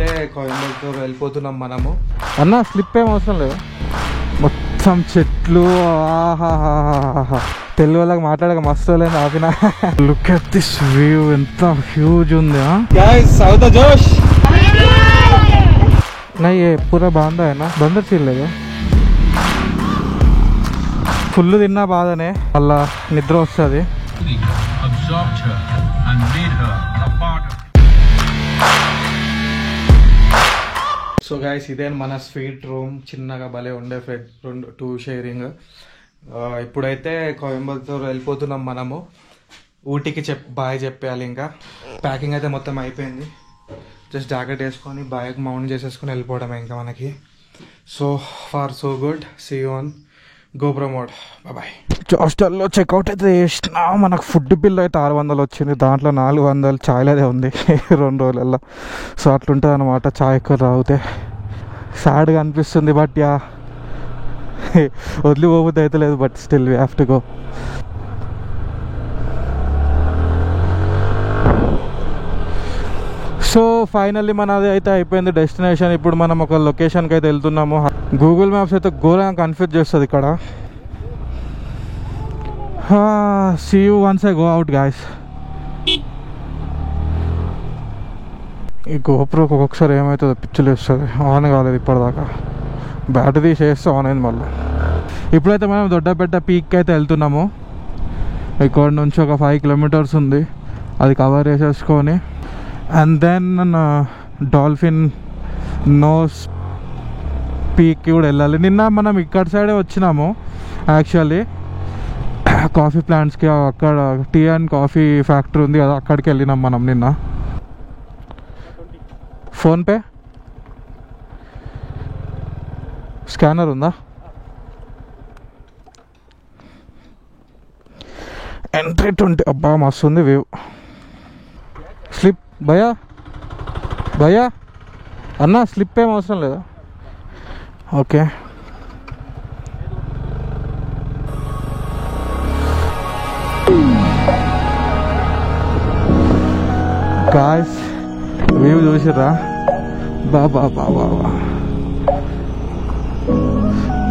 ఇప్పుడైతే కోయంబత్తూరు వెళ్ళిపోతున్నాం మనము. అన్న స్లిప్ ఏం అవసరం లేదు, మొత్తం చెట్లు. ఆహాహాహా, తెలుగు వాళ్ళకి మాట్లాడక మస్తు లేదు ఆపిన. లుక్ ఎట్ దిస్ వ్యూ, ఎంత హ్యూజ్ ఉంది. गाइस साउथ जोश नहीं, ये पूरा बांधा है ना, बंदर चीरలేదు. ఫుల్ తిన్నా బాధనే, అలా నిద్ర వస్తుంది. సో గైస్, ఇదే మన స్వీట్ రూమ్. చిన్నగా భలే ఉండే ఫ్రెండ్, 2 షేరింగ్. ఇప్పుడైతే కోయంబత్తూరు వెళ్ళిపోతున్నాం మనము. ఊటీకి బాయ్ చెప్పేయాలి. ఇంకా ప్యాకింగ్ అయితే మొత్తం అయిపోయింది. జస్ట్ జాకెట్ వేసుకొని బ్యాగ్ మౌంట్ చేసేసుకొని వెళ్ళిపోవడమే ఇంకా మనకి. So far so good. See you on GoPro mode. Bye. హాస్టల్లో చెక్అవుట్ అయితే చేసిన. మనకు ఫుడ్ బిల్ అయితే 600 వచ్చింది. దాంట్లో 400 ఛాయ్లదే ఉంది 2 రోజులలో. సో అట్లుంటుంది అనమాట. ఛాయ్ ఎక్కువ తాగితే సాడ్గా అనిపిస్తుంది. బట్ యా, వదిలిపోబుద్ది అయితే లేదు. But still we have to go. So finally మనది అయితే అయిపోయింది డెస్టినేషన్. ఇప్పుడు మనం ఒక లొకేషన్కి అయితే వెళ్తున్నాము. గూగుల్ మ్యాప్స్ అయితే ఘోరంగా కన్ఫ్యూజ్ చేస్తుంది ఇక్కడ. See you once I go out guys. ఈ గోప్రోకి ఒక్కొక్కసారి ఏమవుతుందో పిచ్చులు వేస్తుంది. ఆన్ కాలేదు ఇప్పటిదాకా. బ్యాటరీ తీసేస్తే ఆన్ అయింది మళ్ళీ. ఇప్పుడైతే మనం దొడ్డపేట పీక్కి అయితే వెళ్తున్నాము. ఇక్కడ నుంచి ఒక 5 కిలోమీటర్స్ ఉంది. అది కవర్ చేసేసుకొని అండ్ దెన్ డాల్ఫిన్ నోస్ పీక్కి కూడా వెళ్ళాలి. నిన్న మనం ఇక్కడ సైడే వచ్చినాము యాక్చువల్లీ, కాఫీ ప్లాంట్స్కి. అక్కడ టీ అండ్ కాఫీ ఫ్యాక్టరీ ఉంది కదా, అక్కడికి వెళ్ళినాం మనం నిన్న. ఫోన్పే స్కానర్ ఉందా? ఎంట్రీ 20. అబ్బా మస్తు ఉంది వ్యూ. స్లిప్ భయా, భయా అన్న స్లిప్ ఏం అవసరం లేదా? ఓకే. గాయ్స్ వ్యూ చూసిర్రా? బాబా బాబా,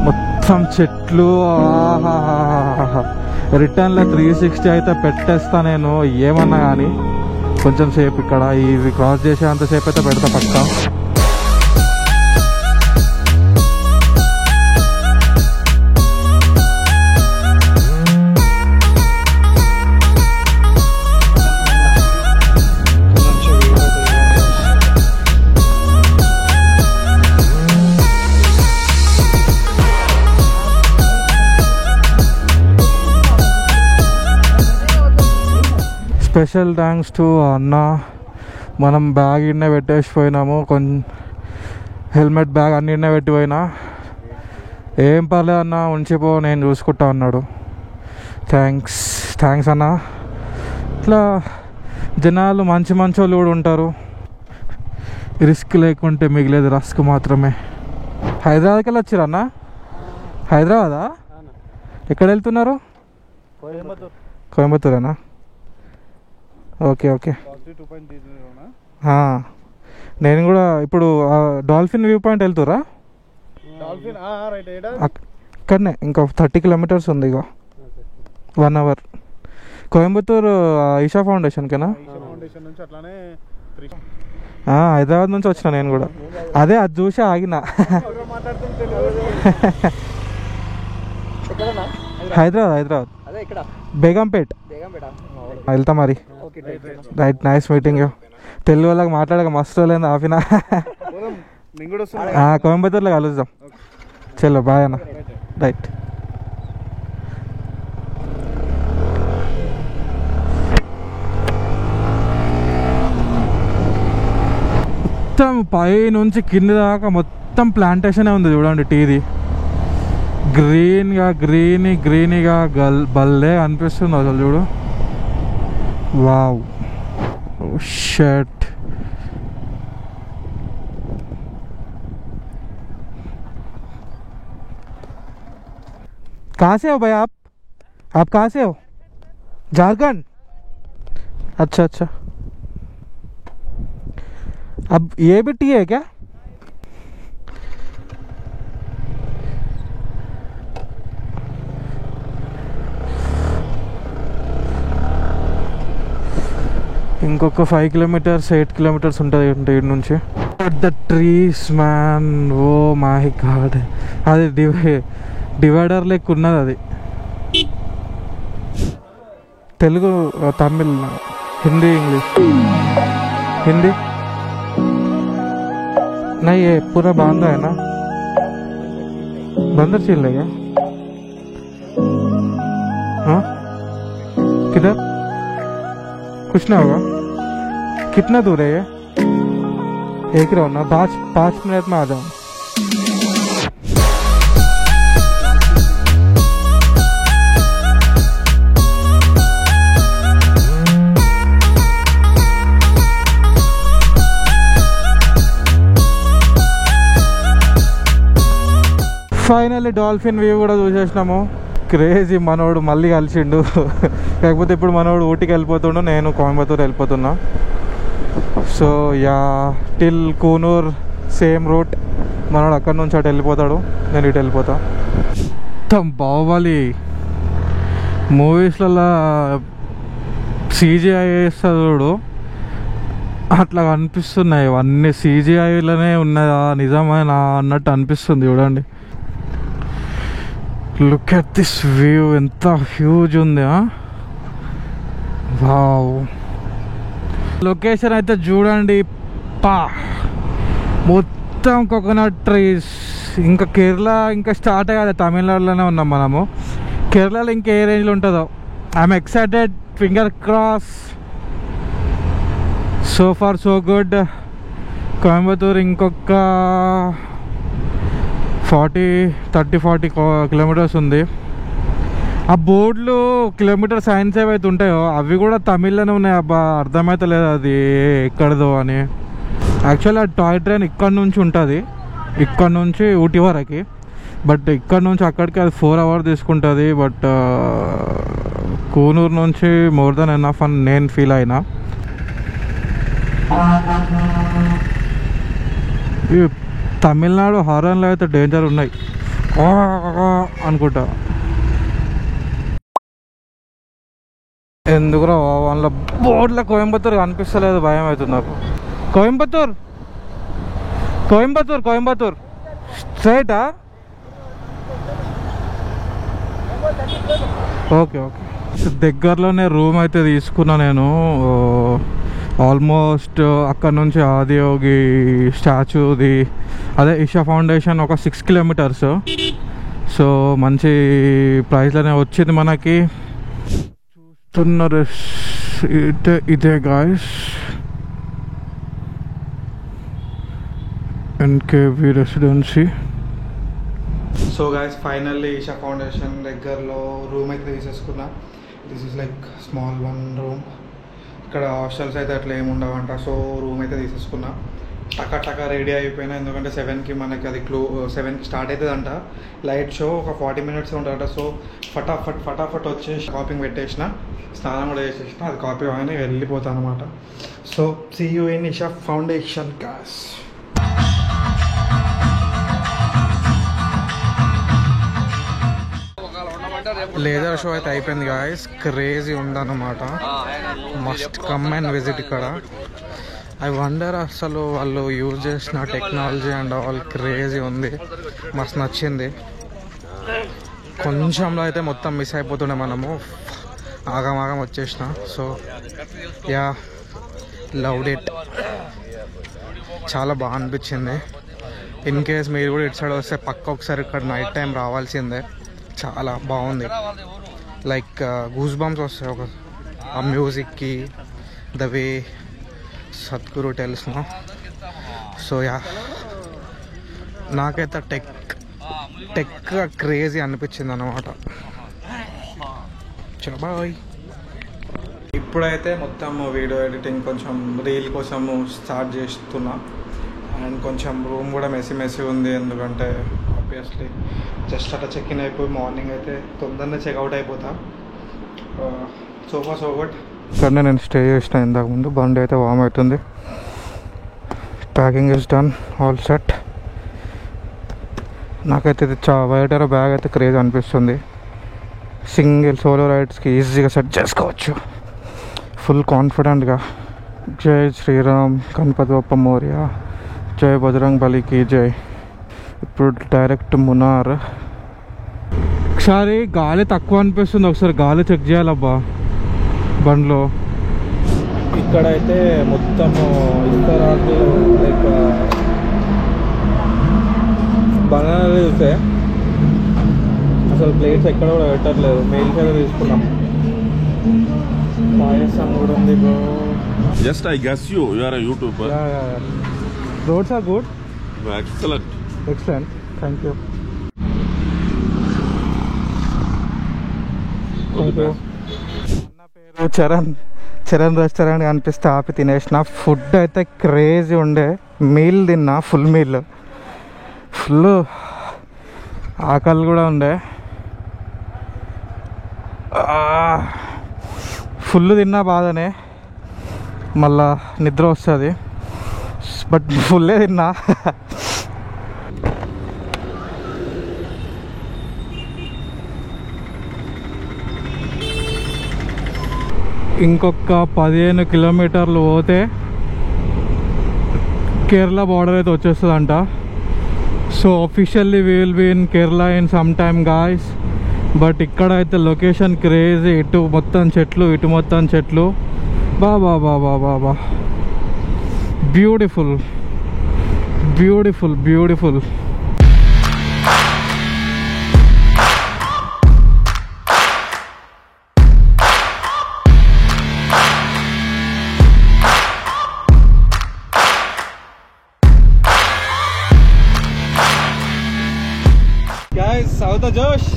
మొత్తం చెట్లు. రిటర్న్లో 360 అయితే పెట్టేస్తా నేను, ఏమన్నా కానీ. కొంచెం సేపు ఇక్కడ ఇది క్రాస్ చేసేంతసేపు అయితే పెడతా పక్కా. స్పెషల్ థ్యాంక్స్ టు అన్న. మనం బ్యాగ్ ఇన్నే పెట్టేసిపోయినాము. హెల్మెట్ బ్యాగ్ అన్ని ఇన్నే పెట్టిపోయినా. ఏం పర్లేదు అన్న, ఉంచిపో, నేను చూసుకుంటా అన్నాడు. థ్యాంక్స్ అన్న. ఇట్లా జనాలు మంచి వాళ్ళు కూడా ఉంటారు. రిస్క్ లేకుంటే మిగిలేదు రస్క్ మాత్రమే. హైదరాబాద్కి వెళ్ళి వచ్చిరా అన్న? హైదరాబాదా? ఎక్కడ వెళ్తున్నారు? కోయంబత్తూరేనా? Okay okay. నేను కూడా ఇప్పుడు డాల్ఫిన్ వ్యూ పాయింట్ వెళ్తురా? అక్కడనే ఇంకో 30 కిలోమీటర్స్ ఉంది. ఇక 1 అవర్. కోయంబత్తూరు ఈషా ఫౌండేషన్కేనా? హైదరాబాద్ నుంచి వచ్చిన నేను కూడా. అదే అది చూసి ఆగిన. హైదరాబాద్ బేగంపేట్ వెళ్తా మరి. Right, nice meeting you. Telugu వాళ్ళకి మాట్లాడక మస్తు లేదు ఆపిన. కోయంబత్తూరులో కలుద్దాం. చలో బాయ్ అన్న. రైట్. మొత్తం పై నుంచి కింద దాకా మొత్తం ప్లాంటేషనే ఉంది చూడండి. టీది గ్రీనీగా భలే అనిపిస్తుంది అసలు. చూడు, వావ్ షట్. कहाँ से हो भाई आप कहाँ से हो? झारखंड? अच्छा अब ये भी टी है क्या? ఇంకొక 5 కిలోమీటర్స్ 8 కిలోమీటర్స్ ఉంటుంది ఇటు నుంచి. The trees man, oh my god, అది డివైడర్ లెక్క ఉన్నది అది. తెలుగు, తమిళ్, हिंदी, इंग्लिश, हिंदी नहीं, ये पूरा बांधा है ना, बंदर चल लेगा. हाँ किधर? कुछ ना होगा. कितना दूर है ये? एक राउंड ना, 5 मिनट में आ जाऊँ. ఫైనల్లీ డాల్ఫిన్ వ్యూ కూడా చూసేసినాము. క్రేజీ, మనోడు మళ్ళీ కలిసిండు. లేకపోతే ఇప్పుడు మనోడు ఊటీకి వెళ్ళిపోతుండు, నేను కోయంబత్తూర్ వెళ్ళిపోతున్నా. So yeah, till Coonoor same route. మనోడు అక్కడ నుంచి అటు వెళ్ళిపోతాడు, నేను ఇటు వెళ్ళిపోతా. మొత్తం బాహుబలి మూవీస్లలో CGI వేస్తుంది చూడు, అట్లా అనిపిస్తున్నాయి. అన్నీ CGIలోనే ఉన్నదా నిజమేనా అన్నట్టు అనిపిస్తుంది. చూడండి, లుక్ ఎట్ దిస్ వ్యూ, ఎంత హ్యూజ్ ఉంది. వావ్, లొకేషన్ అయితే చూడండి. పా, మొత్తం కోకోనట్ ట్రీస్. ఇంకా కేరళ ఇంకా స్టార్ట్ అయ్యాలి, తమిళనాడులోనే ఉన్నాం మనము. కేరళలో ఇంకా ఏ రేంజ్లో ఉంటుందో. I'm excited, finger cross. So far so good. Coimbatore ఇంకొక 30-40 కిలోమీటర్స్ ఉంది. ఆ బోర్డులు కిలోమీటర్ సైన్స్ ఏవైతే ఉంటాయో అవి కూడా తమిళ్లోనే ఉన్నాయి. అబ్బా, అర్థమవుతలేదు అది ఎక్కడదో అని. యాక్చువల్లీ ఆ టాయ్ ట్రైన్ ఇక్కడ నుంచి ఉంటుంది, ఇక్కడ నుంచి ఊటీ వరకు. బట్ ఇక్కడ నుంచి అక్కడికి అది 4 hours తీసుకుంటుంది. బట్ కూనూరు నుంచి మోర్ దెన్ ఎనఫ్ అని నేను ఫీల్ అయినా. తమిళనాడు హారన్లో అయితే డేంజర్ ఉన్నాయి అనుకుంటా. ఎందుకురా వాళ్ళ బోర్డులో కోయంబత్తూర్ కనిపిస్తలేదు, భయం అవుతుంది నాకు. కోయంబత్తూర్ కోయంబత్తూర్ కోయంబత్తూర్ స్ట్రైటా? Okay okay. దగ్గరలోనే రూమ్ అయితే తీసుకున్నా నేను. ఆల్మోస్ట్ అక్కడ నుంచి ఆదియోగి స్టాచ్యూది, అదే ఇషా ఫౌండేషన్ ఒక 6 kilometers. సో మంచి ప్రైస్లోనే వచ్చింది మనకి. చూస్తున్నారు ఇదే guys, NKV residency. So guys, finally Isha Foundation దగ్గరలో రూమ్ అయితే తీసేసుకున్నా. This is like small 1 room. ఇక్కడ హాస్టల్స్ అయితే అట్లా ఏమి ఉండవంట. సో రూమ్ అయితే తీసేసుకున్నా. టకా రెడీ అయిపోయినా, ఎందుకంటే 7కి మనకి అది 7కి స్టార్ట్ అవుతుందంట లైట్ షో. ఒక 40 minutes ఉంటుందట. సో ఫటాఫట్ వచ్చేసి కాపింగ్ పెట్టేసిన, స్నానం కూడా చేసేసిన, అది కాపీ అని వెళ్ళిపోతాను అనమాట. So see you in Isha Foundation guys. Laser show అయితే అయిపోయింది గాయస్. క్రేజీ ఉందన్నమాట. మస్ట్ కమ్ అండ్ విజిట్ ఇక్కడ. ఐ వండర్ అసలు వాళ్ళు యూజ్ చేసిన టెక్నాలజీ అండ్ ఆల్ క్రేజీ ఉంది. మస్తు నచ్చింది. కొంచెంలో అయితే మొత్తం మిస్ అయిపోతుండే మనము, ఆగం వచ్చేసిన. So yeah, loved it. చాలా బాగా అనిపించింది. ఇన్ కేస్ మీరు కూడా ఇటు సైడ్ వస్తే పక్క ఒకసారి ఇక్కడ నైట్ టైం రావాల్సిందే. చాలా బాగుంది. లైక్ గూస్ బంప్స్ వస్తాయి ఒక ఆ మ్యూజిక్కి, the way Sadhguru tells know. So yeah, నాకైతే టెక్ క్రేజీ అనిపించింది అన్నమాట. చలో బాయ్. ఇప్పుడైతే మొత్తం వీడియో ఎడిటింగ్ కొంచెం రీల్ కోసం స్టార్ట్ చేస్తున్నా. అండ్ కొంచెం రూమ్ కూడా మెస్సీ ఉంది, ఎందుకంటే ఆబ్వియస్లీ జస్ట్ అట్లా చెక్ ఇన్ అయిపోయి మార్నింగ్ అయితే తొందరనే చెక్అవుట్ అయిపోతా. So far so good. ఇక్కడనే నేను స్టే చేసిన ఇంతకు ముందు. బండి అయితే వామ్ అవుతుంది. Packing is done, all set. నాకైతే ఇది వైటర్ బ్యాగ్ అయితే క్రేజ్ అనిపిస్తుంది. సింగిల్ సోలో రైడ్స్కి ఈజీగా సెట్ చేసుకోవచ్చు ఫుల్ కాన్ఫిడెంట్గా. జై శ్రీరామ్, గణపతి బప్ప మోరియా, జై బజరంగ్ బలికి జై. ఇప్పుడు డైరెక్ట్ మునార్. ఒకసారి గాలి తక్కువ అనిపిస్తుంది, ఒకసారి గాలి చెక్ చేయాలబ్బా బండ్లో. ఇక్కడైతే మొత్తం ఇస్తరాకులు లైక్ బనానాలు చూస్తే అసలు ప్లేట్స్ ఎక్కడ కూడా పెట్టట్లేదు. మెయిల్స్ అయితే తీసుకున్నాం. పాయసం కూడా ఉంది bro. Just I guess you are a YouTuber. Yeah. Roads are good. Excellent. Thank you. నా పేరు చరణ్ రెస్టారెంట్ కనిపిస్తే ఆపి తినేసిన. ఫుడ్ అయితే క్రేజీ ఉండే. మీల్ తిన్నా, ఫుల్ మీల్, ఫుల్ ఆకలి కూడా ఉండే. ఫుల్ తిన్నా బాధనే, మళ్ళా నిద్ర వస్తుంది, బట్ ఫుల్లే తిన్నా. ఇంకొక 15 కిలోమీటర్లు పోతే కేరళ బార్డర్ అయితే వచ్చేస్తుందంట. So officially we will be in Kerala in some time guys. But ఇక్కడ అయితే లొకేషన్ క్రేజీ. ఇటు మొత్తం చెట్లు, ఇటు మొత్తం చెట్లు. బా beautiful. Guys, out the Josh.